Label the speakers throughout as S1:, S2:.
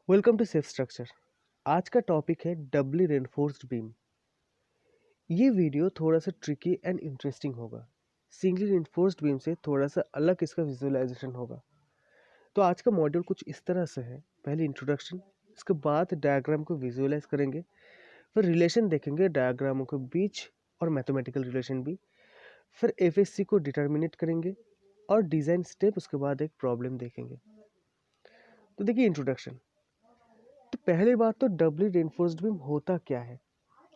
S1: Welcome to safe structure. आज का topic है डबली रेनफोर्स्ड बीम। ये वीडियो थोड़ा सा ट्रिकी एंड इंटरेस्टिंग होगा। सिंगली रेनफोर्स्ड बीम से थोड़ा सा अलग इसका विजुअलाइजेशन होगा। तो आज का मॉड्यूल कुछ इस तरह से है। पहले इंट्रोडक्शन, इसके बाद डायग्राम को विजुअलाइज करेंगे, फिर रिलेशन देखेंगे डायग्रामों के बीच और मैथमेटिकल रिलेशन भी, फिर एफएससी को डिटर्मिनेट करेंगे और डिज़ाइन स्टेप, उसके बाद एक प्रॉब्लम देखेंगे। तो देखिए इंट्रोडक्शन। तो पहले बात तो डबली रेनफोर्स्ड बीम होता क्या है।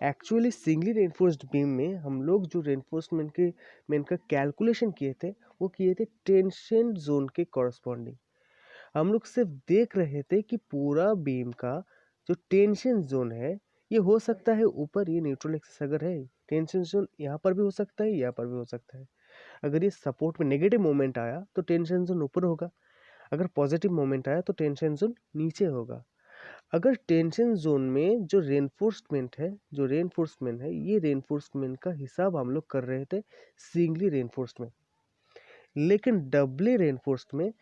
S1: एक्चुअली सिंगली रेनफोर्स्ड बीम में हम लोग जो रेनफोर्समेंट के मेन का कैलकुलेशन किए थे वो किए थे टेंशन जोन के कॉरस्पॉन्डिंग। हम लोग सिर्फ देख रहे थे कि पूरा बीम का जो टेंशन जोन है ये हो सकता है ऊपर, ये न्यूट्रल एक्सिस अगर है टेंशन जोन यहाँ पर भी हो सकता है, यहाँ पर भी हो सकता है। अगर ये सपोर्ट में नेगेटिव मोमेंट आया तो टेंशन जोन ऊपर होगा, अगर पॉजिटिव मोमेंट आया तो टेंशन जोन नीचे होगा। अगर टेंशन जोन में जो रेनफोर्समेंट है ये रेनफोर्समेंट का हिसाब हम लोग कर रहे थे सिंगली रेनफोर्समेंट। लेकिन डबली रेनफोर्स्ड में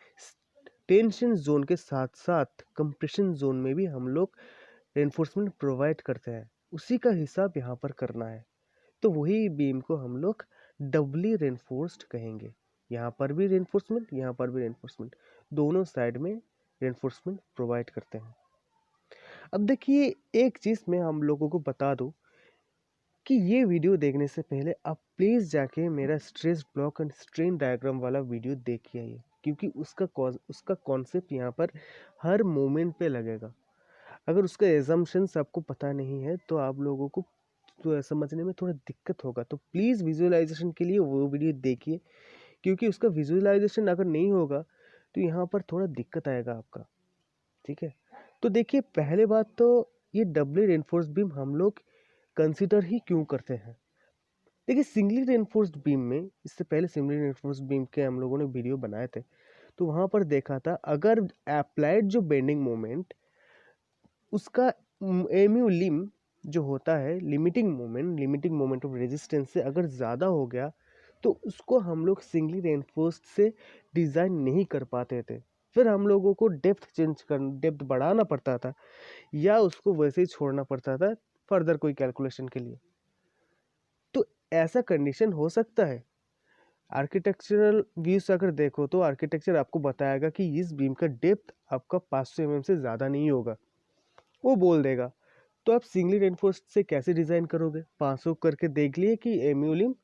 S1: टेंशन जोन के साथ साथ कंप्रेशन जोन में भी हम लोग रेनफोर्समेंट प्रोवाइड करते हैं, उसी का हिसाब यहाँ पर करना है। तो वही बीम को हम लोग डबली रेनफोर्स्ड कहेंगे। यहाँ पर भी रेनफोर्समेंट, यहाँ पर भी रेनफोर्समेंट, दोनों साइड में रेनफोर्समेंट प्रोवाइड करते हैं। अब देखिए एक चीज़ मैं हम लोगों को बता दूं कि ये वीडियो देखने से पहले आप प्लीज़ जाके मेरा stress block and strain diagram वाला वीडियो देखिए आइए, क्योंकि उसका कॉन्सेप्ट यहाँ पर हर मोमेंट पे लगेगा। अगर उसका एजम्पशंस आपको पता नहीं है तो आप लोगों को तो समझने में थोड़ा दिक्कत होगा। तो प्लीज़ विजुअलाइजेशन के लिए वो वीडियो देखिए, क्योंकि उसका विजुअलाइजेशन अगर नहीं होगा तो यहाँ पर थोड़ा दिक्कत आएगा आपका। ठीक है, तो देखिए पहले बात तो ये डबली रेनफोर्स्ड बीम हम लोग कंसिडर ही क्यों करते हैं। देखिए सिंगली रेनफोर्स्ड बीम में, इससे पहले सिंगली रेनफोर्स्ड बीम के हम लोगों ने वीडियो बनाए थे, तो वहाँ पर देखा था अगर अप्लाइड जो बेंडिंग मोमेंट उसका एम्यू लिम जो होता है लिमिटिंग मोमेंट ऑफ रेजिस्टेंस से अगर ज़्यादा हो गया तो उसको हम लोग सिंगली रेनफोर्स्ड से डिज़ाइन नहीं कर पाते थे। फिर हम लोगों को डेप्थ बढ़ाना पड़ता था या उसको वैसे ही छोड़ना पड़ता था फर्दर कोई कैलकुलेशन के लिए। तो ऐसा कंडीशन हो सकता है। आर्किटेक्चरल व्यूज अगर देखो तो आर्किटेक्चर आपको बताएगा कि इस बीम का डेप्थ आपका 500 mm से ज़्यादा नहीं होगा, वो बोल देगा। तो आप सिंगली रेनफोर्स्ड से कैसे डिज़ाइन करोगे? 500 करके देख लिए कि एम्यूलिम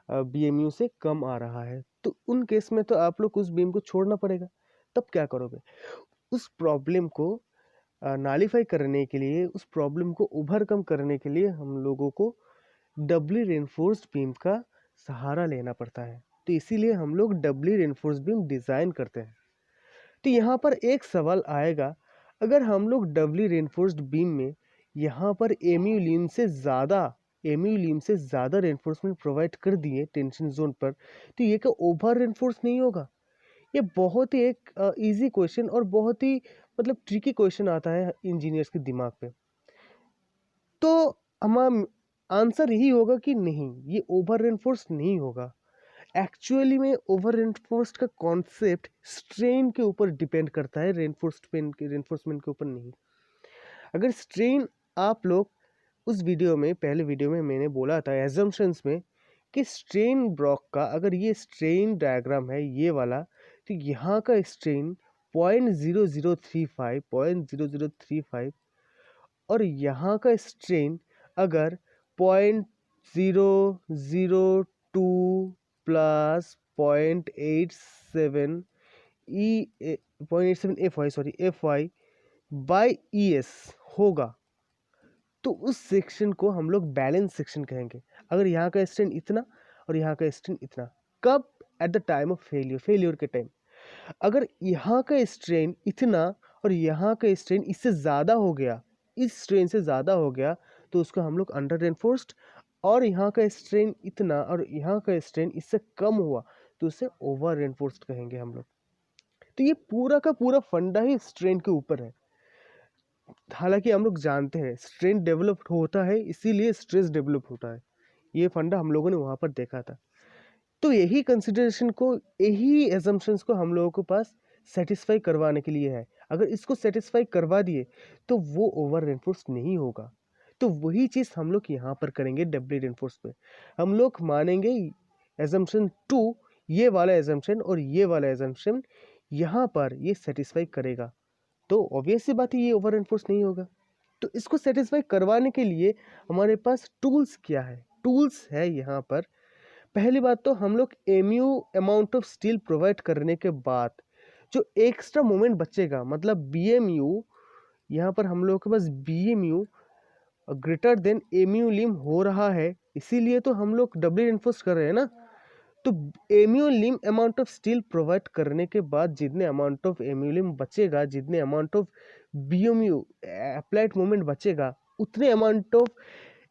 S1: बीएमयू से कम आ रहा है, तो उन केस में तो आप लोग उस बीम को छोड़ना पड़ेगा। तब क्या करोगे? उस प्रॉब्लम को नालीफाई करने के लिए, उस प्रॉब्लम को ओवरकम करने के लिए हम लोगों को डबली रेनफोर्स्ड बीम का सहारा लेना पड़ता है। तो इसीलिए हम लोग डबली रेनफोर्स्ड बीम डिज़ाइन करते हैं। तो यहाँ पर एक सवाल आएगा, अगर हम लोग डबली रेनफोर्स्ड बीम में यहाँ पर एम्यूलिम से ज़्यादा रेनफोर्समेंट प्रोवाइड कर दिए टेंशन जोन पर, तो ये क्या ओवर रेनफोर्स नहीं होगा? ये बहुत ही एक इजी क्वेश्चन और बहुत ही मतलब ट्रिकी क्वेश्चन आता है इंजीनियर्स के दिमाग पे। तो हमारा आंसर यही होगा कि नहीं, ये ओवर रेनफोर्स नहीं होगा। एक्चुअली में ओवर रेनफोर्स्ड का कॉन्सेप्ट स्ट्रेन के ऊपर डिपेंड करता है, रेनफोर्समेंट के ऊपर नहीं। अगर स्ट्रेन, आप लोग उस वीडियो में, पहले वीडियो में मैंने बोला था एजम्पशंस में कि स्ट्रेन ब्लॉक का अगर ये स्ट्रेन डायग्राम है ये वाला, तो यहाँ का स्ट्रेन 0.0035 और यहाँ का स्ट्रेन अगर 0.002 plus 0.87 F Y by E S होगा, तो उस सेक्शन को हम लोग बैलेंस सेक्शन कहेंगे। अगर यहाँ का स्ट्रेन इतना और यहाँ का स्ट्रेन इतना, कब? Eight the time of failure के टाइम। अगर यहाँ का स्ट्रेन इतना और यहाँ का स्ट्रेन इससे ज़्यादा हो गया, इस स्ट्रेन से ज़्यादा हो गया, तो उसको हम लोग अंडर रेनफोर्स्ड, और यहाँ का स्ट्रेन इतना और यहाँ का स्ट्रेन इससे कम हुआ तो उसे ओवर रेनफोर्स्ड कहेंगे हम लोग। तो ये पूरा का पूरा फंडा ही स्ट्रेन के ऊपर है। हालांकि हम लोग जानते हैं स्ट्रेन डेवलप होता है इसीलिए स्ट्रेस डेवलप होता है, ये फंडा हम लोगों ने वहाँ पर देखा था। तो यही कंसिडरेशन को, यही एजम्पशंस को हम लोगों के पास सेटिस्फाई करवाने के लिए है। अगर इसको सेटिस्फाई करवा दिए तो वो ओवर रेनफोर्स नहीं होगा। तो वही चीज़ हम लोग यहाँ पर करेंगे डबली रेनफोर्स में। हम लोग मानेंगे एजम्पशन 2, ये वाला एजम्पशन और ये वाला एजम्पशन यहाँ पर ये सेटिस्फाई करेगा, तो ऑब्वियस सी बात है ये ओवर रेनफोर्स नहीं होगा। तो इसको सेटिस्फाई करवाने के लिए हमारे पास टूल्स क्या है? टूल्स है यहाँ पर, पहली बात तो हम लोग MU amount of steel provide करने के बाद जो एक्स्ट्रा मोमेंट बचेगा, मतलब बीएमयू, यहाँ पर हम लोग के पास बीएमयू ग्रेटर देन एमयू लिम हो रहा है, इसीलिए तो हम लोग डबल रेनफोर्स कर रहे हैं ना। तो mu lim amount of steel provide करने के बाद जितने अमाउंट ऑफ एमयू लिम बचेगा, जितने अमाउंट ऑफ बीएमयू अप्लाइड मोमेंट बचेगा, उतने अमाउंट ऑफ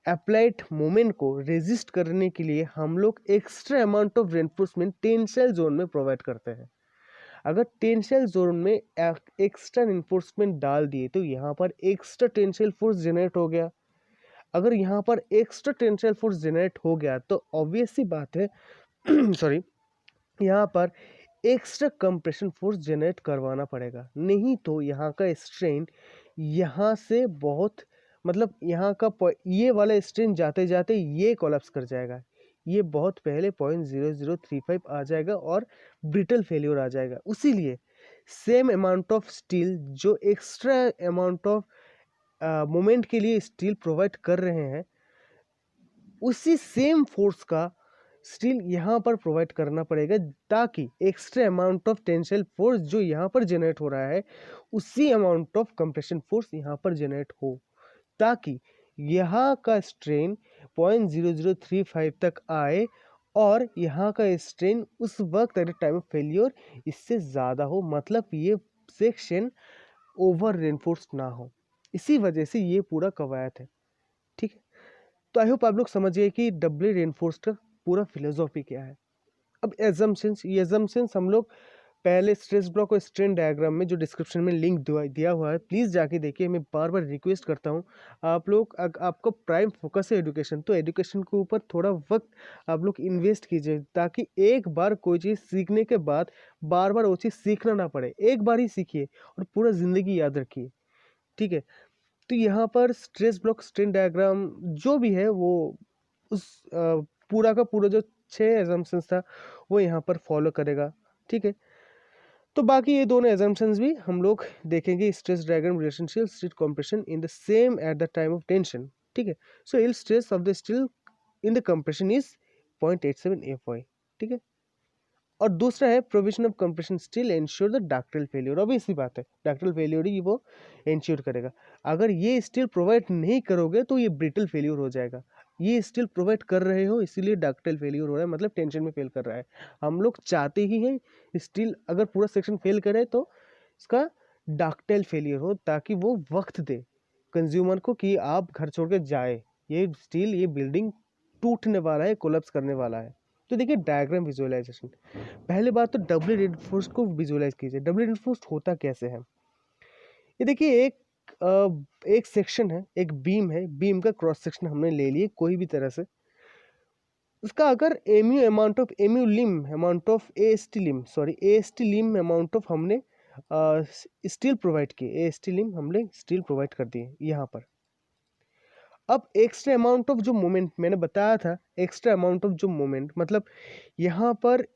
S1: अप्लाइड मोमेंट को रेजिस्ट करने के लिए हम लोग extra amount of reinforcement tensile zone में प्रोवाइड करते हैं। अगर टेंसाइल जोन में एक्स्ट्रा रेनफोर्समेंट डाल दिए तो यहाँ पर एक्स्ट्रा टेंसाइल फोर्स जनरेट हो गया। अगर यहाँ पर एक्स्ट्रा टेंसाइल फोर्स जनरेट हो गया तो ऑब्वियस सी बात है सॉरी, यहाँ पर एक्स्ट्रा कंप्रेशन फोर्स जनरेट करवाना पड़ेगा, नहीं तो यहाँ का स्ट्रेन यहाँ से बहुत, मतलब यहाँ का ये वाला स्ट्रेन जाते जाते ये कोलैप्स कर जाएगा, ये बहुत पहले 0.0035 आ जाएगा और ब्रिटल फेल्योर आ जाएगा। उसीलिए सेम अमाउंट ऑफ स्टील जो एक्स्ट्रा अमाउंट ऑफ मोमेंट के लिए स्टील प्रोवाइड कर रहे हैं, उसी सेम फोर्स का स्टील यहाँ पर प्रोवाइड करना पड़ेगा, ताकि extra amount of tensile force जो यहाँ पर जनरेट हो रहा है उसी अमाउंट ऑफ कंप्रेशन फोर्स यहाँ पर जनरेट हो, ताकि यहाँ का स्ट्रेन 0.0035 तक आए और यहाँ का स्ट्रेन उस वक्त एट टाइम ऑफ फेलियर इससे ज़्यादा हो, मतलब ये सेक्शन ओवर रेनफोर्स ना हो। इसी वजह से ये पूरा कवायद है, ठीक है। तो आई होप आप लोग समझिए कि डबली रेनफोर्स का पूरा फिलोसॉफी क्या है। अब एजम्पशंस, ये एजम्पशंस हम लोग पहले स्ट्रेस ब्लॉक और स्ट्रेन डायग्राम में जो डिस्क्रिप्शन में लिंक दिया हुआ है, प्लीज़ जाके देखिए। मैं बार बार रिक्वेस्ट करता हूँ आप लोग, आपका प्राइम फोकस है एजुकेशन, तो एजुकेशन के ऊपर थोड़ा वक्त आप लोग इन्वेस्ट कीजिए, ताकि एक बार कोई चीज़ सीखने के बाद बार बार वो चीज़ सीखना ना पड़े, एक बार ही सीखिए और पूरा ज़िंदगी याद रखिए, ठीक है। तो यहाँ पर स्ट्रेस ब्लॉक स्ट्रेन डायग्राम जो भी है वो उस पूरा का पूरा जो 6 एजम्पशंस था वो यहाँ पर फॉलो करेगा, ठीक है। तो बाकी ये दोनों एजम्पशंस भी हम लोग देखेंगे, stress diagram relationship steel compression in the same at the time of tension, ठीक है। So yield stress of the steel in the compression is 0.87 FY, ठीक है। और दूसरा है provision of compression steel ensure the ductile failure. अब इसी बात है, डक्टाइल फेलियर ही वो एंश्योर करेगा। अगर ये स्टील प्रोवाइड नहीं करोगे तो ये ब्रिटल फेलियर हो जाएगा। ये स्टील प्रोवाइड कर रहे हो इसीलिए डक्टाइल फेलियर हो रहा है, मतलब टेंशन में फेल कर रहा है। हम लोग चाहते ही हैं स्टील अगर पूरा सेक्शन फेल करे तो इसका डक्टाइल फेलियर हो, ताकि वो वक्त दे कंज्यूमर को कि आप घर छोड़ के जाए, ये स्टील, ये बिल्डिंग टूटने वाला है, कोलैप्स करने वाला है। तो देखिए डायग्राम विजुअलाइजेशन, पहले बात तो डबली रेनफोर्स्ड को विजुअलाइज कीजिए। डबली रेनफोर्स्ड होता कैसे है, ये देखिए एक सेक्शन है, एक बीम है, बीम का क्रॉस सेक्शन हमने ले लिए कोई भी तरह से, उसका अगर MU amount of MU lim amount of AST lim sorry AST lim amount of हमने स्टील प्रोवाइड किए, एएसटी लिम हमने स्टील प्रोवाइड कर दिए यहाँ पर। अब एक्स्ट्रा अमाउंट ऑफ जो मोमेंट मैंने बताया था, एक्स्ट्रा अमाउंट ऑफ जो मोमेंट, मतलब यहाँ पर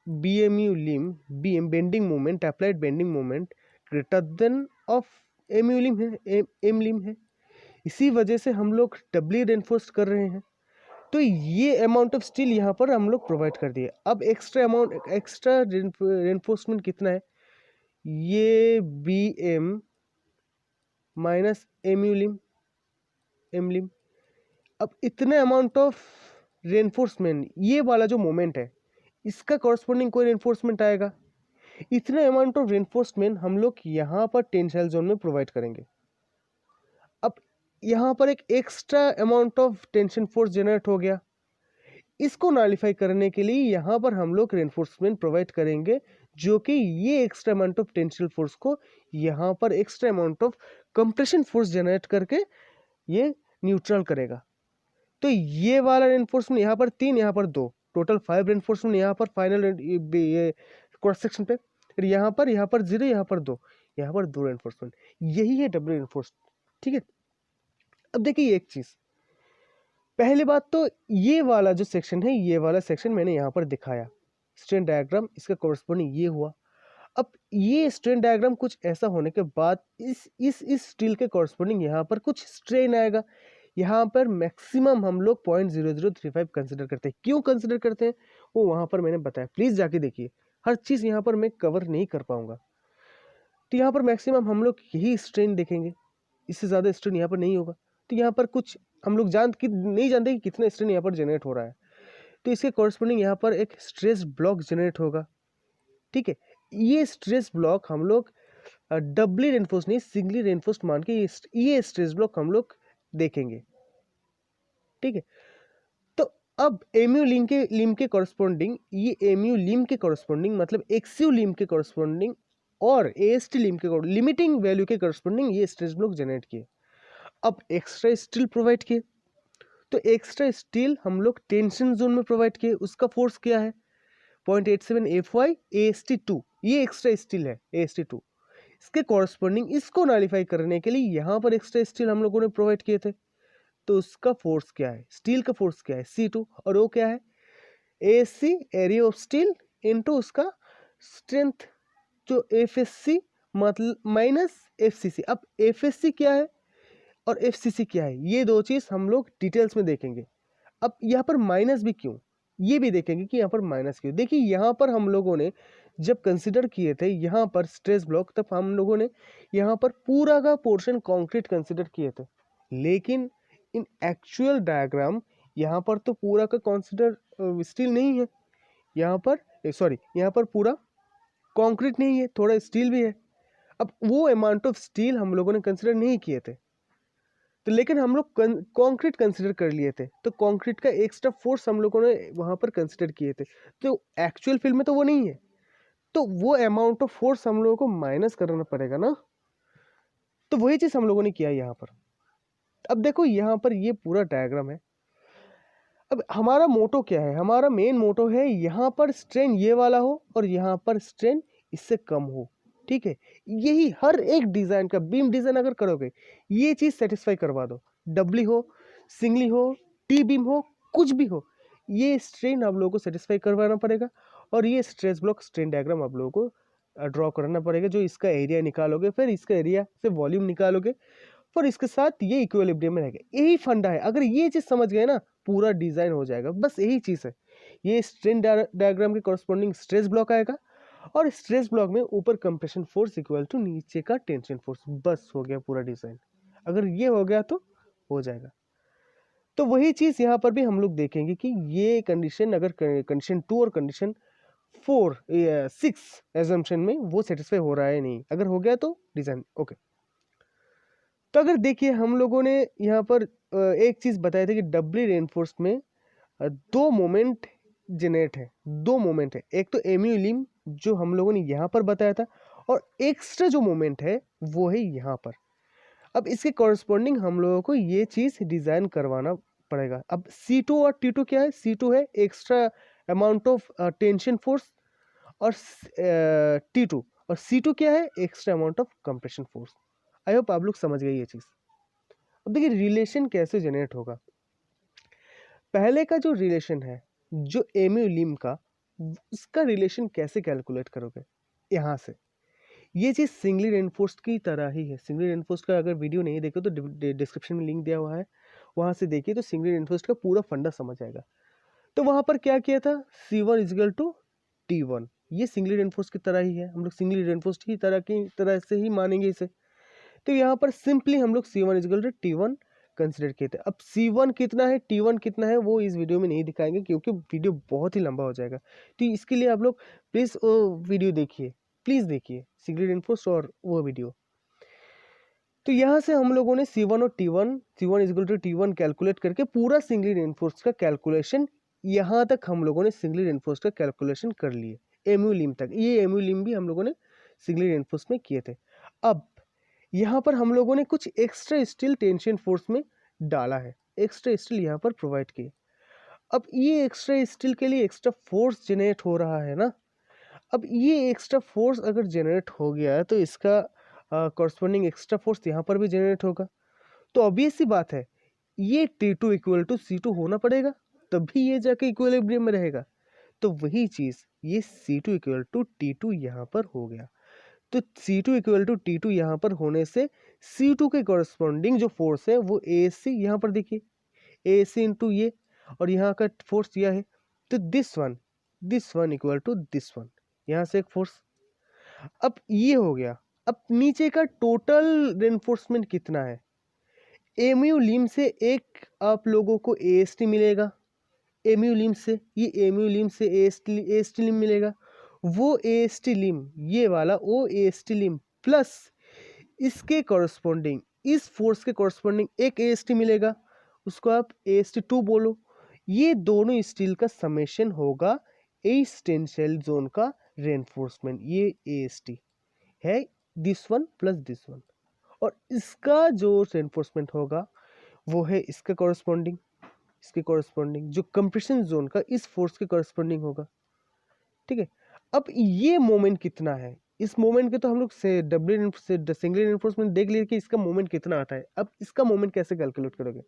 S1: BMU lim, BM bending moment, applied bending moment greater than of MU lim है, एम लिम है, इसी वजह से हम लोग डबली रेनफोर्स कर रहे हैं। तो ये अमाउंट ऑफ स्टील यहाँ पर हम लोग प्रोवाइड कर दिए। अब एक्स्ट्रा अमाउंट, एक्स्ट्रा रेनफोर्समेंट कितना है, ये बी एम माइनस एमयू लिम, एम लिम। अब इतने अमाउंट ऑफ रेनफोर्समेंट, ये वाला जो मोमेंट है इसका कॉरस्पॉन्डिंग कोई रेनफोर्समेंट आएगा, इतने अमाउंट ऑफ रेनफोर्समेंट हम लोग यहाँ पर टेंसाइल जोन में प्रोवाइड करेंगे। अब यहाँ पर एक extra amount of tension force generate हो गया, इसको नॉलिफाई करने के लिए यहाँ पर हम लोग रेनफोर्समेंट प्रोवाइड करेंगे, जो कि ये extra amount of tensile force को यहाँ पर extra amount of compression force generate करके ये न्यूट्रल करेगा। तो ये वाला रेनफोर्समेंट यहाँ पर 3, यहाँ पर 2, टोटल 5 रेनफोर्समेंट यहाँ पर फाइनल ये क्रॉस सेक्शन पे, फिर यहाँ पर 0, यहाँ पर 2, यहाँ पर 2 रेनफोर्समेंट, यही है डबल रेनफोर्स। ठीक है, अब देखिए एक चीज, पहली बात तो ये वाला जो सेक्शन है, ये वाला सेक्शन मैंने यहाँ पर दिखाया स्ट्रेन डायग्राम, इसका कोरस्पोंडिंग ये हुआ। अब ये स्ट्रेन डायग्राम कुछ ऐसा होने के बाद इस स्टील के कोरस्पोंडिंग यहाँ पर कुछ स्ट्रेन आएगा। यहाँ पर मैक्सिमम हम लोग 0.0035 कंसिडर करते हैं। क्यों कंसिडर करते हैं वो वहाँ पर मैंने बताया, प्लीज जाके देखिए, हर चीज यहाँ पर मैं कवर नहीं कर पाऊंगा। तो यहाँ पर मैक्सिमम हम लोग यही स्ट्रेन देखेंगे, इससे ज्यादा स्ट्रेन यहाँ पर नहीं होगा। तो यहाँ पर कुछ हम लोग नहीं जानते कि कितना स्ट्रेन यहाँ पर जनरेट हो रहा है, तो इसके कोरस्पोंडिंग यहाँ पर एक स्ट्रेस ब्लॉक जनरेट होगा। ठीक है, ये स्ट्रेस ब्लॉक हम लोग डबली रेनफोर्स नहीं, सिंगली रेनफोर्स मान के ये स्ट्रेस ब्लॉक हम लोग देखेंगे। ठीक है, तो अब एमयू लिम के कोरस्पोंडिंग, ये एमयू लिम के कोरस्पोंडिंग मतलब एक्सयू लिम के कोरस्पोंडिंग और एएसटी लिम के लिमिटिंग वैल्यू के कोरस्पोंडिंग ये स्ट्रेस ब्लॉक जनरेट किए। अब एक्स्ट्रा स्टील प्रोवाइड किए, तो एक्स्ट्रा स्टील हम लोग टेंशन जोन में प्रोवाइड किए, उसका फोर्स क्या है 0.87 FY AST2, ये एक्स्ट्रा स्टील है AST2। इसके कॉरस्पॉन्डिंग इसको नॉलिफाई करने के लिए यहाँ पर एक्स्ट्रा स्टील हम लोगों ने प्रोवाइड किए थे, तो उसका फोर्स क्या है, स्टील का फोर्स क्या है C2, और वो क्या है ASC area of steel into उसका स्ट्रेंथ जो FSC मतलब माइनस FCC। अब FSC क्या है और FCC क्या है, ये दो चीज हम लोग डिटेल्स में देखेंगे। अब यहाँ पर माइनस भी क्यों, ये भी देखेंगे कि यहाँ पर माइनस क्यों। देखिए यहाँ पर हम लोगों ने जब कंसिडर किए थे यहाँ पर स्ट्रेस ब्लॉक, तब हम लोगों ने यहाँ पर पूरा का पोर्शन कंक्रीट कंसिडर किए थे, लेकिन इन एक्चुअल डायग्राम यहाँ पर तो पूरा का कंसिडर स्टील नहीं है, यहाँ पर सॉरी यहाँ पर पूरा कंक्रीट नहीं है, थोड़ा स्टील भी है। अब वो अमाउंट ऑफ स्टील हम लोगों ने कंसिडर नहीं किए थे, तो लेकिन हम लोग कंक्रीट कंसिडर कर लिए थे, तो कंक्रीट का एक्स्ट्रा फोर्स हम लोगों ने वहां पर कंसिडर किए थे, तो एक्चुअल फील्ड में तो वो नहीं है, तो वो अमाउंट ऑफ फोर्स हम लोगों को माइनस करना पड़ेगा ना, तो वही चीज हम लोगों ने किया यहाँ पर। अब देखो यहाँ पर ये पूरा डायग्राम है। अब हमारा मोटो क्या है, हमारा मेन मोटो है यहाँ पर स्ट्रेन ये वाला हो और यहाँ पर स्ट्रेन इससे कम हो। ठीक है, यही हर एक डिजाइन का बीम डिजाइन अगर करोगे ये चीज सेटिस्फाई करवा दो, डबली हो सिंगली हो टी बीम हो कुछ भी हो, ये स्ट्रेन आप लोगों को सेटिस्फाई करवाना पड़ेगा, और ये स्ट्रेस ब्लॉक स्ट्रेन डायग्राम आप लोगों को ड्रॉ करना पड़ेगा, जो इसका एरिया निकालोगे, फिर इसका एरिया से वॉल्यूम निकालोगे, और इसके साथ ये इक्विलिब्रियम में रहेगा। यही फंडा है, अगर ये चीज समझ गए ना पूरा डिजाइन हो जाएगा, बस यही चीज है। ये स्ट्रेन डायग्राम के कॉरस्पॉन्डिंग स्ट्रेस ब्लॉक आएगा, और स्ट्रेस ब्लॉक में ऊपर कंप्रेशन फोर्स इक्वल टू नीचे का टेंशन फोर्स, बस हो गया पूरा डिजाइन। अगर ये हो गया तो हो जाएगा। तो वही चीज यहाँ पर भी हम लोग देखेंगे कि ये कंडीशन अगर कंडीशन 2 और कंडीशन 6 एजम्पशन में वो सेटिस्फाई हो रहा है नहीं, अगर हो गया तो डिजाइन ओके। तो अगर देखिए हम लोगों ने यहाँ पर एक चीज बताया था कि डबली रेनफोर्स में दो मोमेंट जनरेट है, दो मोमेंट है, एक तो एमयू लिम जो हम लोगों ने यहाँ पर बताया था, और एक्स्ट्रा जो मोमेंट है वो है यहाँ पर। अब इसके कॉरस्पॉन्डिंग हम लोगों को ये चीज डिजाइन करवाना पड़ेगा। अब C2 और T2 क्या है, C2 है extra amount of tension force, और T2 और C2 क्या है extra amount of compression force. I hope आप लोग समझ गए ये चीज। अब देखिए रिलेशन कैसे जनरेट होगा। पहले का जो रिलेशन है जो एमयू लिम का, उसका रिलेशन कैसे कैलकुलेट करोगे, यहाँ से ये चीज सिंगली रेनफोर्स्ड की तरह ही है। सिंगली रेनफोर्स्ड का अगर वीडियो नहीं देखे तो डिस्क्रिप्शन में लिंक दिया हुआ है, वहां से देखिए तो सिंगली रेनफोर्स्ड का पूरा फंडा समझ आएगा। तो वहां पर क्या किया था, C1 इजिकल टू T1, ये सिंगली रेनफोर्स्ड की तरह ही है, हम लोग सिंगली रेनफोर्स्ड की तरह से ही मानेंगे इसे। तो यहाँ पर सिंपली हम लोग C1 is equal to T1 consider किए थे। अब C1 कितना है T1 कितना है वो इस वीडियो में नहीं दिखाएंगे, क्योंकि वीडियो बहुत ही लंबा हो जाएगा। तो इसके लिए आप लोग प्लीज वीडियो देखिए, प्लीज देखिए सिंगली रेनफोर्स्ड और वो वीडियो। तो यहाँ से हम लोगों ने C1 और T1, C1 is equal to T1 calculate करके पूरा सिंगली रेनफोर्स्ड का कैलकुलेशन, यहाँ तक हम लोगों ने सिंगली रेनफोर्स्ड का कैलकुलेशन कर लिए, एमयू लिम तक। ये एमयू लिम भी हम लोगों ने सिंगली रेनफोर्स्ड में किए थे। अब यहाँ पर हम लोगों ने कुछ एक्स्ट्रा स्टील टेंशन फोर्स में डाला है, एक्स्ट्रा स्टील यहाँ पर प्रोवाइड किए। अब ये एक्स्ट्रा स्टील के लिए एक्स्ट्रा फोर्स जनरेट हो रहा है ना। अब ये एक्स्ट्रा फोर्स अगर जनरेट हो गया है तो इसका कॉरस्पॉन्डिंग एक्स्ट्रा फोर्स यहाँ पर भी जनरेट होगा। तो ऑब्वियस सी बात है, ये T2 इक्वल टू C2 होना पड़ेगा, तभी ये जाके इक्विलिब्रियम में रहेगा। तो वही चीज़ ये C2 इक्वल टू T2 यहाँ पर हो गया। तो C2 इक्वल टू T2 यहाँ पर होने से C2 के कॉरस्पॉन्डिंग जो फोर्स है वो ASC यहाँ पर देखिए, ASC इंटू ये, और यहाँ का फोर्स यह है। तो this one equal to this one, यहाँ से एक फोर्स। अब ये हो गया। अब नीचे का टोटल रेनफोर्समेंट कितना है? एमयू लिम से एक आप लोगों को AST मिलेगा, एमयू लिम से, ये एमयू लिम से AST लिम मिलेगा। वो AST लिम, ये वाला वो AST लिम प्लस इसके कॉरस्पॉन्डिंग, इस फोर्स के कॉरस्पॉन्डिंग एक AST मिलेगा, उसको आप AST2 बोलो। ये दोनों स्टील का समेशन होगा इस टेंसाइल जोन का रेनफोर्समेंट। ये AST है, this one plus this one, और इसका जो रेनफोर्समेंट होगा वो है इसके कॉरस्पॉन्डिंग, इसके कॉरस्पॉन्डिंग जो कंप्रेशन जोन का इस फोर्स के कॉरस्पॉन्डिंग होगा। ठीक है, अब ये मोमेंट कितना है, इस मोमेंट के तो हम लोग से डबल से सिंगल रेनफोर्समेंट देख लिए कि इसका मोमेंट कितना आता है। अब इसका मोमेंट कैसे कैलकुलेट करोगे?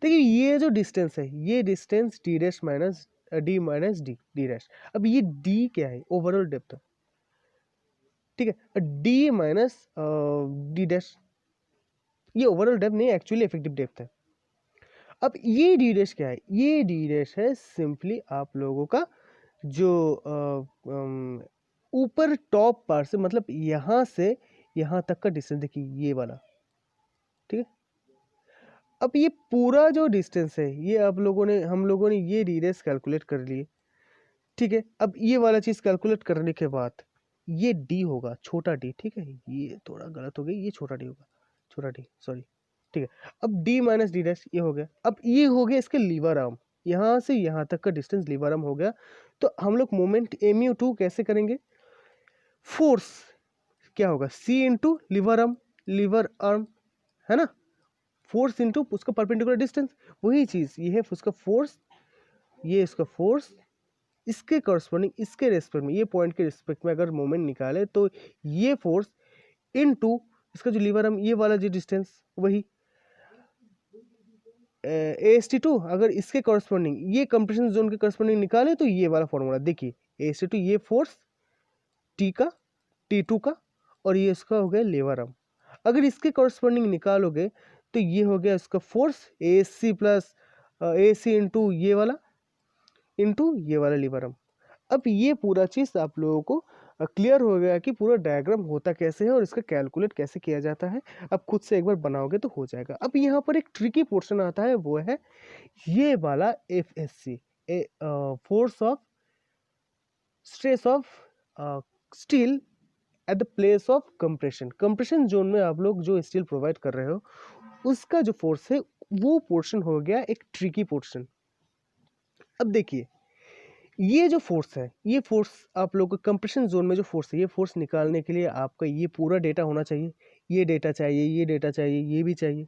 S1: देखिए ये जो डिस्टेंस है, ये distance D dash minus D minus D D dash. अब ये डी क्या है? Overall depth. ठीक है, डी माइनस डी डैश, ये ओवरऑल डेप्थ नहीं, एक्चुअली इफेक्टिव डेप्थ है। अब ये डी डैश क्या है? ये डी डैश है सिंपली आप लोगों का जो ऊपर टॉप पार्ट से, मतलब यहाँ से यहाँ तक का डिस्टेंस, देखिए ये वाला। ठीक है, अब ये पूरा जो डिस्टेंस है ये आप लोगों ने, हम लोगों ने ये डी डैश कैलकुलेट कर लिए। ठीक है, अब ये वाला चीज़ कैलकुलेट करने के बाद ये डी होगा, छोटा डी। ठीक है, ये थोड़ा गलत हो गया, ये छोटा डी होगा, छोटा डी, सॉरी। ठीक है, अब डी माइनस डी डैश ये हो गया। अब ये हो गया इसके लीवर आर्म, यहाँ से यहाँ तक का डिस्टेंस लीवर आर्म हो गया। तो हम लोग मोमेंट mu2 कैसे करेंगे? फोर्स क्या होगा? C इंटू लीवर आर्म, है ना, फोर्स इंटू उसका परपेंडिकुलर डिस्टेंस। वही चीज़ ये है उसका फोर्स, ये इसका फोर्स, इसके कॉरस्पॉन्डिंग इसके रेस्पेक्ट में, ये पॉइंट के रेस्पेक्ट में अगर मोमेंट निकाले तो ये फोर्स इनटू इसका जो लीवर आर्म, ये वाला जो डिस्टेंस, वही AST2। अगर इसके कॉरस्पॉन्डिंग ये कंप्रेशन जोन के कॉरस्पॉन्डिंग निकाले तो ये वाला फॉर्मूला देखिए, AST2 ये फोर्स T का, T2 का, और ये इसका हो गया लीवर आर्म। अगर इसके कॉरस्पॉन्डिंग निकालोगे तो ये हो गया इसका force ASC plus ASC into ये वाला लीवर आर्म। अब ये पूरा चीज़ आप लोगों को क्लियर हो गया कि पूरा डायग्राम होता कैसे है और इसका कैलकुलेट कैसे किया जाता है। अब खुद से एक बार बनाओगे तो हो जाएगा। अब यहाँ पर एक ट्रिकी पोर्शन आता है, वो है ये वाला FSC, force of stress of steel at the place of compression. Compression zone में आप लोग जो स्टील प्रोवाइड कर रहे हो उसका जो फोर्स है वो पोर्शन हो गया एक ट्रिकी पोर्शन। अब देखिए ये जो फोर्स है, ये फोर्स आप लोग को कंप्रेशन जोन में जो फोर्स है, ये फोर्स निकालने के लिए आपका ये पूरा डेटा होना चाहिए। ये डेटा चाहिए, ये डेटा चाहिए, ये भी चाहिए।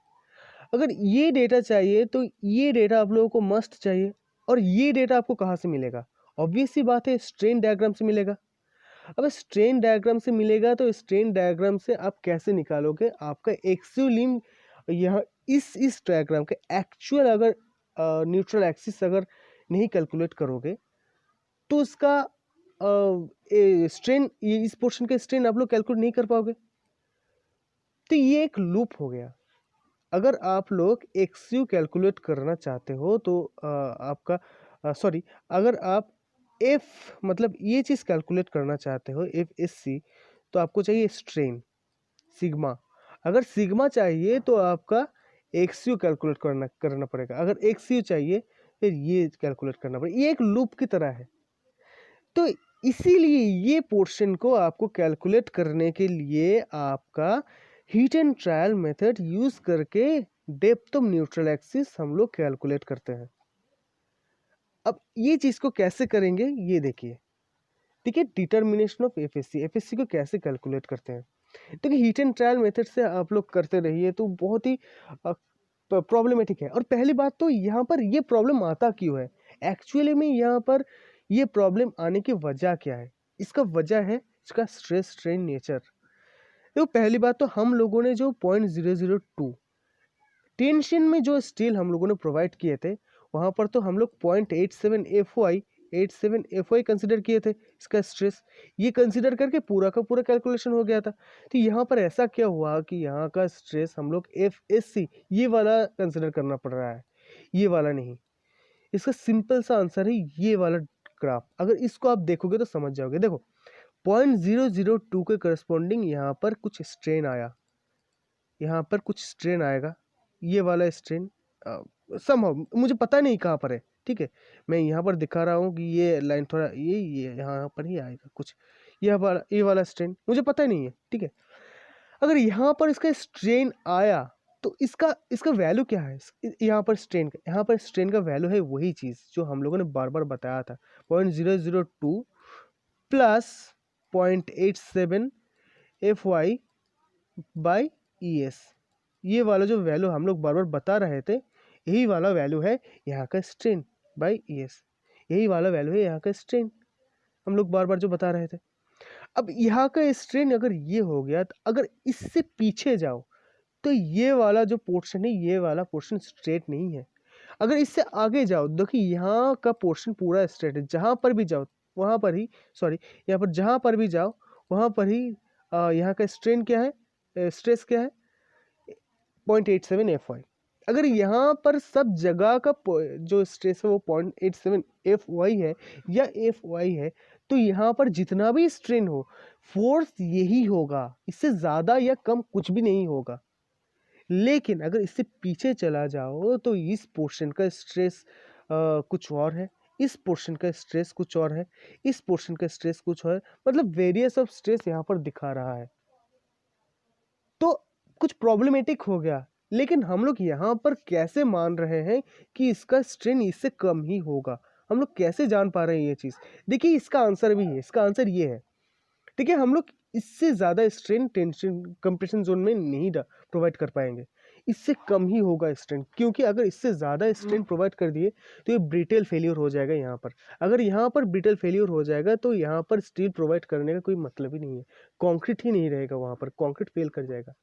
S1: अगर ये डेटा चाहिए तो ये डेटा आप लोगों को मस्ट चाहिए। और ये डेटा आपको कहाँ से मिलेगा? ऑब्वियस सी बात है, स्ट्रेन डायग्राम से मिलेगा। अब स्ट्रेन डायग्राम से मिलेगा तो स्ट्रेन डायग्राम से आप कैसे निकालोगे? आपका एक्सियल यहाँ इस डायग्राम के एक्चुअल अगर न्यूट्रल एक्सिस अगर नहीं कैलकुलेट करोगे तो उसका स्ट्रेन, ये इस पोर्शन का स्ट्रेन आप लोग कैलकुलेट नहीं कर पाओगे। तो ये एक लूप हो गया। अगर आप लोग XU कैलकुलेट करना चाहते हो तो आपका सॉरी, अगर आप F मतलब ये चीज़ कैलकुलेट करना चाहते हो FSC, तो आपको चाहिए स्ट्रेन सिग्मा। अगर सिग्मा चाहिए तो आपका XU कैलकुलेट करना पड़ेगा। अगर XU चाहिए फिर ये कैलकुलेट करना पड़ेगा। ये एक लूप की तरह है। तो इसीलिए ये पोर्शन को आपको कैलकुलेट करने के लिए आपका heat and trial method use करके डेप्थ ऑफ न्यूट्रल एक्सिस हम लोग कैलकुलेट करते हैं। अब ये चीज को कैसे करेंगे ये देखिए। ठीक है, डिटर्मिनेशन ऑफ एफएससी को कैसे कैलकुलेट करते हैं? देखिए हीट एंड ट्रायल मेथड से आप लोग करते रहिए तो बहुत ही प्रॉब्लमेटिक है। और पहली बात तो यहाँ पर ये प्रॉब्लम आता क्यों है? एक्चुअली में यहाँ पर ये प्रॉब्लम आने की वजह क्या है? इसका वजह है इसका स्ट्रेस स्ट्रेन नेचर। देखो पहली बात तो हम लोगों ने जो 0.002 टेंशन में जो स्टील हम लोगों ने प्रोवाइड किए थे, वहाँ पर तो हम लोग 0.87 कंसिडर किए थे इसका स्ट्रेस। ये कंसिडर करके पूरा का पूरा कैलकुलेशन हो गया था। तो यहाँ पर ऐसा क्या हुआ कि यहाँ का स्ट्रेस हम लोग FSC ये वाला कंसिडर करना पड़ रहा है, ये वाला नहीं। इसका सिंपल सा आंसर है ये वाला ग्राफ। अगर इसको आप देखोगे तो समझ जाओगे। देखो 0.002 के करस्पॉन्डिंग यहाँ पर कुछ स्ट्रेन आया, यहाँ पर कुछ स्ट्रेन आएगा, ये वाला स्ट्रेन समहाउ मुझे पता नहीं कहाँ पर है, ठीक है। मैं यहाँ पर दिखा रहा हूँ कि ये लाइन थोड़ा ये यहाँ पर ही आएगा कुछ, ये वाला स्ट्रेन मुझे पता नहीं है, ठीक है। अगर यहाँ पर इसका स्ट्रेन आया तो इसका इसका वैल्यू क्या है, यहाँ पर स्ट्रेन का वैल्यू है वही चीज़ जो हम लोगों ने बार बार बताया था, 0.002 प्लस 0.87 FY बाई ES। ये वाला जो वैल्यू हम लोग बार बार बता रहे थे, यही वाला वैल्यू है यहाँ का स्ट्रेन बाई ES। यही वाला वैल्यू है यहाँ का स्ट्रेन, हम लोग बार बार जो बता रहे थे। अब यहाँ का स्ट्रेन अगर ये हो गया, तो अगर इससे पीछे जाओ तो ये वाला जो पोर्शन है, ये वाला पोर्शन स्ट्रेट नहीं है। अगर इससे आगे जाओ, देखिए यहाँ का पोर्शन पूरा स्ट्रेट है, जहाँ पर भी जाओ वहाँ पर ही, सॉरी यहाँ पर जहाँ पर भी जाओ वहाँ पर ही यहाँ का स्ट्रेन क्या है, स्ट्रेस क्या है, 0.87 FY। अगर यहाँ पर सब जगह का जो स्ट्रेस है वो 0.87 FY है या FY है, तो यहाँ पर जितना भी स्ट्रेन हो फोर्स यही होगा, इससे ज़्यादा या कम कुछ भी नहीं होगा। लेकिन अगर इससे पीछे चला जाओ तो इस पोर्शन का स्ट्रेस कुछ और है, इस पोर्शन का स्ट्रेस कुछ और है, इस पोर्शन का स्ट्रेस कुछ और है, मतलब वेरियस ऑफ स्ट्रेस यहाँ पर दिखा रहा है। तो कुछ प्रॉब्लमेटिक हो गया। लेकिन हम लोग यहाँ पर कैसे मान रहे हैं कि इसका स्ट्रेन इससे कम ही होगा, हम लोग कैसे जान पा रहे हैं ये चीज़? देखिए इसका आंसर भी है, इसका आंसर ये है, ठीक है। हम लोग इससे ज़्यादा स्ट्रेन टेंशन कंप्रेशन जोन में नहीं प्रोवाइड कर पाएंगे, इससे कम ही होगा स्ट्रेन, क्योंकि अगर इससे ज़्यादा स्ट्रेन प्रोवाइड कर दिए तो ये ब्रिटल फेलियर हो जाएगा यहाँ पर। अगर यहाँ पर ब्रिटल फेलियर हो जाएगा तो यहाँ पर स्टील प्रोवाइड करने का कोई मतलब ही नहीं है, कंक्रीट ही नहीं रहेगा वहाँ पर, कंक्रीट फेल कर जाएगा।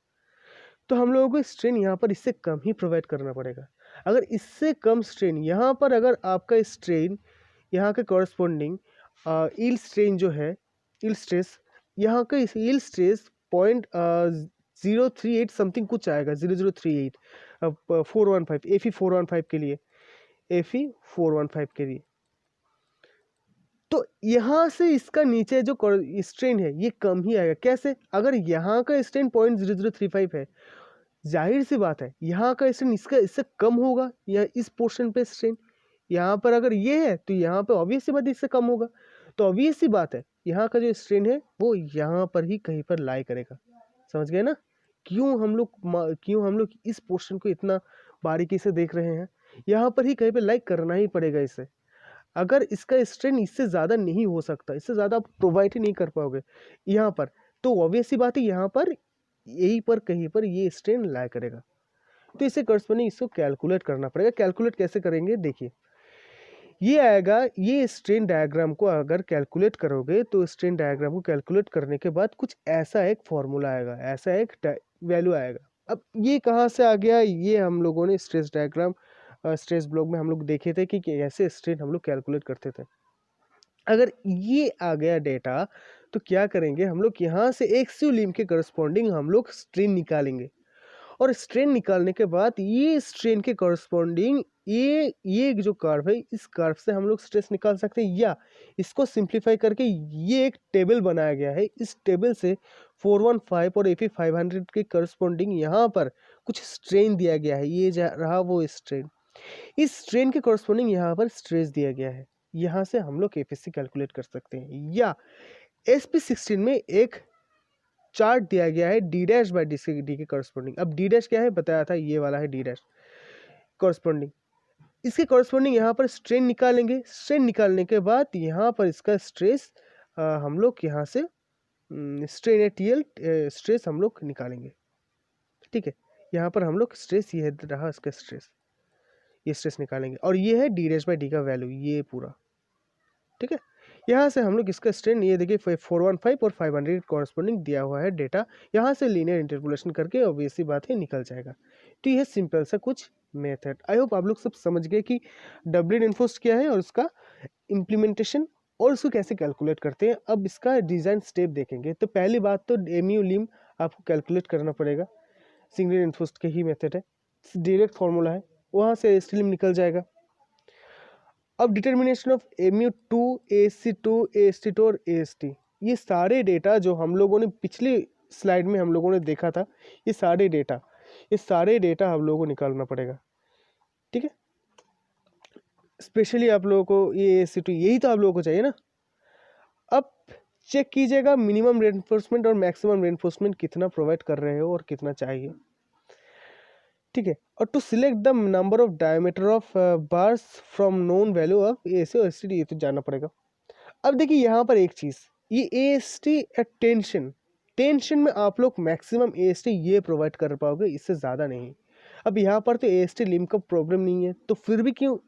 S1: तो हम लोगों को स्ट्रेन यहाँ पर इससे कम ही प्रोवाइड करना पड़ेगा। अगर इससे कम स्ट्रेन यहाँ पर, अगर आपका स्ट्रेन यहाँ के कॉरस्पॉन्डिंग ईल स्ट्रेन जो है, ईल स्ट्रेस, यहाँ का ईल स्ट्रेस 0.038 समथिंग कुछ आएगा, 0038 415 FE 415 के लिए, FE 415 के लिए। तो यहाँ से इसका नीचे जो स्ट्रेन है ये कम ही आएगा। कैसे? अगर यहाँ का स्ट्रेन 0.0035 है, जाहिर सी बात है यहाँ का स्ट्रेन इससे कम होगा, या इस पोर्शन पे स्ट्रेन यहाँ पर अगर ये है तो यहाँ पे ऑब्वियस सी बात है इससे कम होगा। तो ऑब्वियस सी बात है यहाँ का जो स्ट्रेन है वो यहाँ पर ही कहीं पर लाई करेगा। समझ गए ना? क्यों हम लोग इस पोर्शन को इतना बारीकी से देख रहे हैं? यहाँ पर ही कहीं पर लाई करना ही पड़ेगा इसे। अगर इसका स्ट्रेन इससे ज़्यादा नहीं हो सकता, इससे ज़्यादा आप प्रोवाइड ही नहीं कर पाओगे यहाँ पर, तो ऑब्वियस सी बात है यहाँ पर यहीं पर कहीं पर ये स्ट्रेन लाई करेगा। तो इसे करस्पॉन्डिंग इसको कैलकुलेट करना पड़ेगा। कैलकुलेट कैसे करेंगे? देखिए ये आएगा, ये स्ट्रेन डायग्राम को अगर कैलकुलेट करोगे तो स्ट्रेन डायग्राम को कैलकुलेट करने के बाद कुछ ऐसा एक फॉर्मूला आएगा, ऐसा एक वैल्यू आएगा। अब ये कहाँ से आ गया? ये हम लोगों ने स्ट्रेस डायग्राम स्ट्रेस ब्लॉक में हम लोग देखे थे कि ऐसे स्ट्रेन हम लोग कैलकुलेट करते थे। अगर ये आ गया डेटा तो क्या करेंगे हम लोग, यहाँ से एक्सियल लिम्ब के करस्पॉन्डिंग हम लोग स्ट्रेन निकालेंगे, और स्ट्रेन निकालने के बाद ये स्ट्रेन के करस्पॉन्डिंग ये जो कर्व है, इस कर्व से हम लोग स्ट्रेस निकाल सकते हैं, या इसको सिंप्लीफाई करके ये एक टेबल बनाया गया है, इस टेबल से 415 और FE 500 के करस्पॉन्डिंग यहाँ पर कुछ स्ट्रेन दिया गया है, ये रहा वो स्ट्रेन। इस स्ट्रेन के करस्पॉन्डिंग यहाँ पर स्ट्रेस दिया गया है, यहाँ से हम लोग FSC कैलकुलेट कर सकते हैं। या SP16 में एक चार्ट दिया गया है D डैश बाई डी के करस्पॉन्डिंग। अब D डैश क्या है बताया था, ये वाला है D डैश करस्पॉन्डिंग। इसके करस्पॉन्डिंग यहाँ पर स्ट्रेन निकालेंगे, स्ट्रेन निकालने के बाद यहाँ पर इसका स्ट्रेस हम लोग यहाँ से स्ट्रेन TL स्ट्रेस हम लोग निकालेंगे, ठीक है। यहाँ पर हम लोग स्ट्रेस, ये रहा इसका स्ट्रेस, ये स्ट्रेस निकालेंगे, और ये है D डैश बाई डी का वैल्यू, ये पूरा, ठीक है। यहाँ से हम लोग इसका स्ट्रेन ये देखिए 415 और 500 कॉरस्पॉन्डिंग दिया हुआ है डेटा, यहाँ से लीनियर इंटरपोलेशन करके ऑब्वियस सी बात है निकल जाएगा। तो ये सिंपल सा कुछ मेथड, आई होप आप लोग सब समझ गए कि डब्ल्यू रेनफोर्स्ड क्या है और उसका इम्प्लीमेंटेशन और उसको कैसे कैलकुलेट करते हैं। अब इसका डिज़ाइन स्टेप देखेंगे। तो पहली बात तो एमयू लिम आपको कैलकुलेट करना पड़ेगा, सिंगल रेनफोर्स्ड के ही मेथड है, डायरेक्ट फार्मूला है, वहाँ से एस टी लिम निकल जाएगा। अब determination of mu2 ASC2 AST2 और AST, ये सारे डेटा जो हम लोगों ने पिछली स्लाइड में हम लोगों ने देखा था, ये सारे डेटा हम लोगों को निकालना पड़ेगा, ठीक है। स्पेशली आप लोगों को ये ASC2 यही तो आप लोगों को चाहिए ना। अब चेक कीजिएगा मिनिमम रेनफोर्समेंट और मैक्सिमम रेनफोर्समेंट कितना प्रोवाइड कर रहे हो और कितना चाहिए, ठीक है। और to select the number of diameter of bars from known value of ASC और STD, ये तो जानना पड़ेगा। अब देखिए यहाँ पर एक चीज़, ये AST टेंशन में आप लोग मैक्सिमम AST ये प्रोवाइड कर पाओगे, इससे ज़्यादा नहीं। अब यहाँ पर तो AST लिम का प्रॉब्लम नहीं है, तो फिर भी क्यों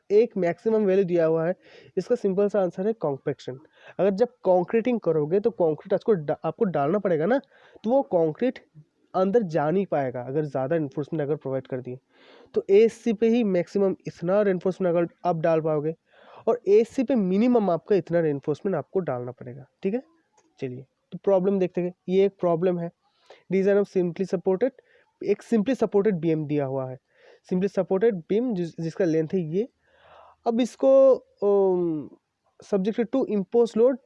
S1: एक मैक्सिमम वैल्यू दिया हुआ है। इसका सिंपल सा आंसर है कॉम्पैक्शन। अगर जब कॉन्क्रीटिंग करोगे तो कॉन्क्रीट आपको डालना पड़ेगा ना, तो वो कॉन्क्रीट अंदर जा नहीं पाएगा अगर ज़्यादा इन्फोर्समेंट अगर प्रोवाइड कर दिए। तो ASC पे ही मैक्सिमम इतना रेनफोर्समेंट अगर आप डाल पाओगे, और ASC पे मिनिमम आपका इतना रेनफोर्समेंट आपको डालना पड़ेगा, ठीक है। चलिए तो प्रॉब्लम देखते हैं। ये एक प्रॉब्लम है, डिजाइन ऑफ सिंपली सपोर्टेड, एक सिंपली सपोर्टेड बीम दिया हुआ है, सिंपली सपोर्टेड बीम जिसका लेंथ है ये। अब इसको सब्जेक्टेड टू इम्पोज लोड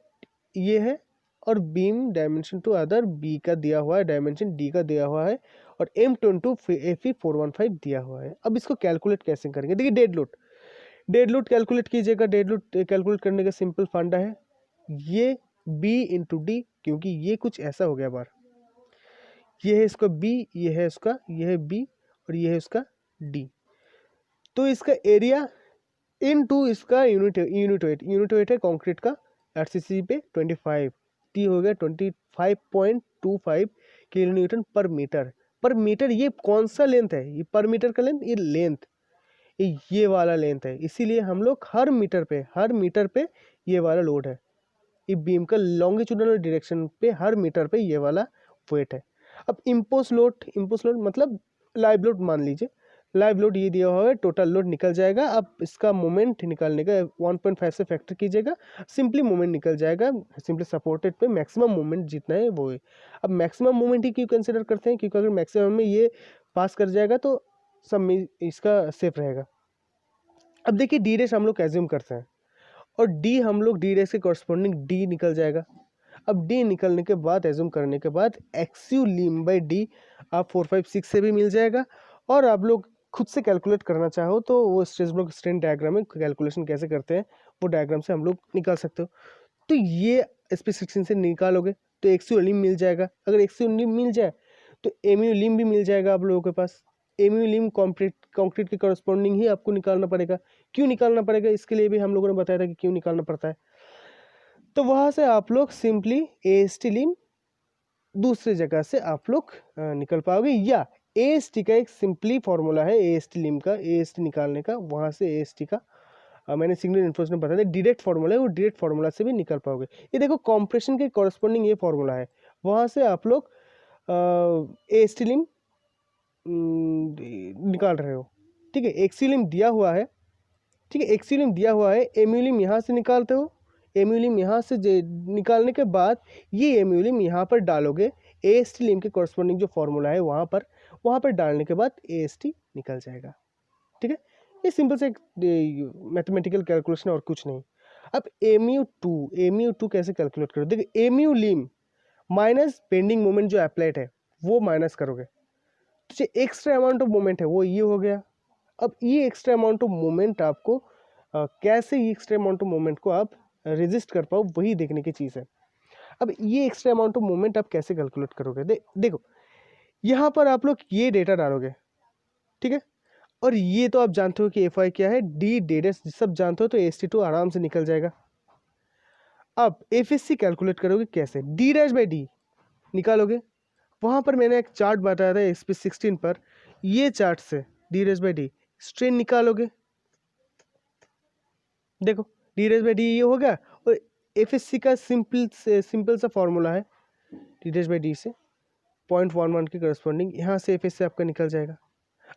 S1: ये है, और beam dimension to other B का दिया हुआ है, डायमेंशन डी का दिया हुआ है, और M22 Fe415 दिया हुआ है। अब इसको कैलकुलेट कैसे करेंगे, देखिए डेड लोड कैलकुलेट कीजिएगा। डेड लोड कैलकुलेट करने का सिंपल फंडा है, ये B इंटू डी, क्योंकि ये कुछ ऐसा हो गया बार, ये है इसका B, ये है इसका, ये है B और ये है इसका D, तो इसका एरिया इनटू इसका यूनिट वेट है कंक्रीट का RCC पे 25, T हो गया 25.25 किलो न्यूटन पर मीटर। ये कौन सा लेंथ है, ये पर मीटर का लेंथ, ये लेंथ ये वाला लेंथ है, इसीलिए हम लोग हर मीटर पे ये वाला लोड है, ये बीम का लॉन्गिट्यूडनल डायरेक्शन पे हर मीटर पे ये वाला वेट है। अब इम्पोज लोड मतलब लाइव लोड मान लीजिए, लाइव लोड ये दिया हुआ है, टोटल लोड निकल जाएगा। अब इसका मोमेंट निकालने का 1.5 से फैक्टर कीजिएगा, सिंपली मोमेंट निकल जाएगा। सिंपली सपोर्टेड पे मैक्सिमम मोमेंट जितना है वो है। अब मैक्सिमम मोमेंट ही क्यों कंसिडर करते हैं, क्योंकि अगर मैक्सिमम में ये पास कर जाएगा तो सब में इसका सेफ रहेगा। अब देखिए डी रेस हम लोग एज्यूम करते हैं, और डी हम लोग डी रेस के कॉरस्पॉन्डिंग डी निकल जाएगा। अब डी निकलने के बाद एज्यूम करने के बाद एक्सयू लिम बाई डी आप 456 से भी मिल जाएगा, और आप लोग खुद से कैलकुलेट करना चाहो तो वो स्ट्रेस ब्लॉक स्ट्रेन डायग्राम में कैलकुलेशन कैसे करते हैं वो डायग्राम से हम लोग निकाल सकते हो। तो ये स्पेसिफिकेशन से निकालोगे तो एक्सयू लिम मिल जाएगा। अगर एक्सयू लिम मिल जाए तो एमयू लिम भी मिल जाएगा आप लोगों के पास। एमयू लिम कॉन्क्रीट के कॉरस्पॉन्डिंग ही आपको निकालना पड़ेगा। क्यों निकालना पड़ेगा, इसके लिए भी हम लोगों ने बताया था कि क्यों निकालना पड़ता है। तो वहाँ से आप लोग सिंपली AST लिम दूसरी जगह से आप लोग निकल पाओगे, या AST का एक सिंपली फॉर्मूला है AST लिम का, AST निकालने का, वहाँ से AST का मैंने सिंगल इन्फोर्समेंट बता दिया, डायरेक्ट फार्मूला है, वो डायरेक्ट फार्मूला से भी निकल पाओगे। ये देखो कॉम्प्रेशन के कॉरस्पॉन्डिंग ये फार्मूला है, वहाँ से आप लोग AST लिम निकाल रहे हो, ठीक है। एक्सयू लिम दिया हुआ है, ठीक है, एक्सयू लिम दिया हुआ है, एमयू लिम यहाँ से निकालते हो, एमयू लिम यहाँ से निकालने के बाद ये एमयू लिम यहाँ पर डालोगे, AST लिम के कॉरस्पॉन्डिंग जो फॉर्मूला है वहाँ पर डालने के बाद AST निकल जाएगा, ठीक है। ये सिंपल से एक मैथमेटिकल कैलकुलेशन और कुछ नहीं। अब mu2 कैसे कैलकुलेट करो, देखिए एमयू लिम माइनस बेंडिंग मोमेंट जो अप्लाइड है वो माइनस करोगे, तो एक्स्ट्रा अमाउंट ऑफ मोमेंट है वो ये हो गया। अब ये एक्स्ट्रा अमाउंट ऑफ मोमेंट आपको कैसे ये एक्स्ट्रा अमाउंट ऑफ मोमेंट को आप रेजिस्ट कर पाओ, वही देखने की चीज़ है। अब ये एक्स्ट्रा अमाउंट ऑफ मोमेंट आप कैसे कैलकुलेट करोगे, देखो यहाँ पर आप लोग ये डेटा डालोगे, ठीक है, और ये तो आप जानते हो कि FI क्या है, डी डेडेस सब जानते हो, तो ST2 आराम से निकल जाएगा। अब FSC कैलकुलेट करोगे कैसे, D डैश बाई डी निकालोगे। वहाँ पर मैंने एक चार्ट बताया था SP16 पर, ये चार्ट से D dash by D strain निकालोगे, देखो D डैश बाई डी ये हो गया, और एफएससी का सिंपल सा फॉर्मूला है T-/D से 0.11 के करस्पॉन्डिंग, यहाँ से एफएससी आपका निकल जाएगा।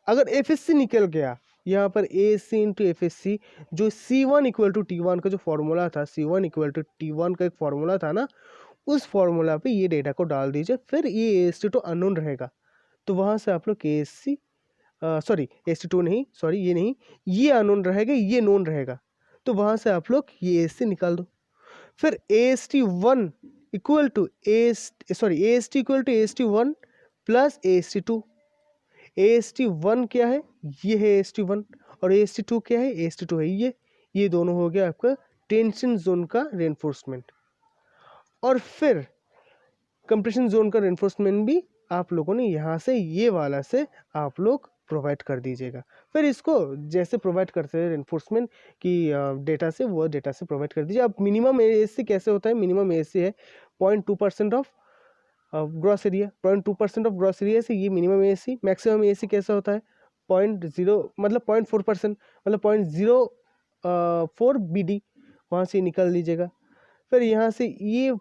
S1: अगर एफएससी निकल गया यहाँ पर AC इंटू एफएससी, जो C1 इक्वल टू T1 का जो फॉर्मूला था, C1 इक्वल टू T1 का एक फॉर्मूला था ना, उस फॉर्मूला पे ये डेटा को डाल दीजिए, फिर ये AST2 अननोन रहेगा, तो वहाँ से आप लोग ASC सॉरी AST2 नहीं, सॉरी ये नहीं, ये अननोन रहेगा, ये नोन रहेगा, तो वहाँ से आप लोग ये ASC निकाल दो। फिर AST1 equal to AST equal to AST1 plus AST2। AST1 क्या है, ये है AST1, और AST2 क्या है, AST2 है ये दोनों हो गया आपका टेंशन जोन का रेनफोर्समेंट। और फिर कंप्रेशन जोन का रेनफोर्समेंट भी आप लोगों ने यहाँ से ये वाला से आप लोग प्रोवाइड कर दीजिएगा। फिर इसको जैसे प्रोवाइड करते हैं रेनफोर्समेंट की डेटा से, वो डेटा से प्रोवाइड कर दीजिए। अब मिनिमम ASC कैसे होता है, मिनिमम ASC है 0.2% of gross area, 0.2% of gross area से ये मिनिमम ASC। मैक्सिमम ASC कैसा होता है 0.0 मतलब 0.4%, मतलब 0.04 BD, वहाँ से निकाल लीजिएगा। फिर यहाँ से ये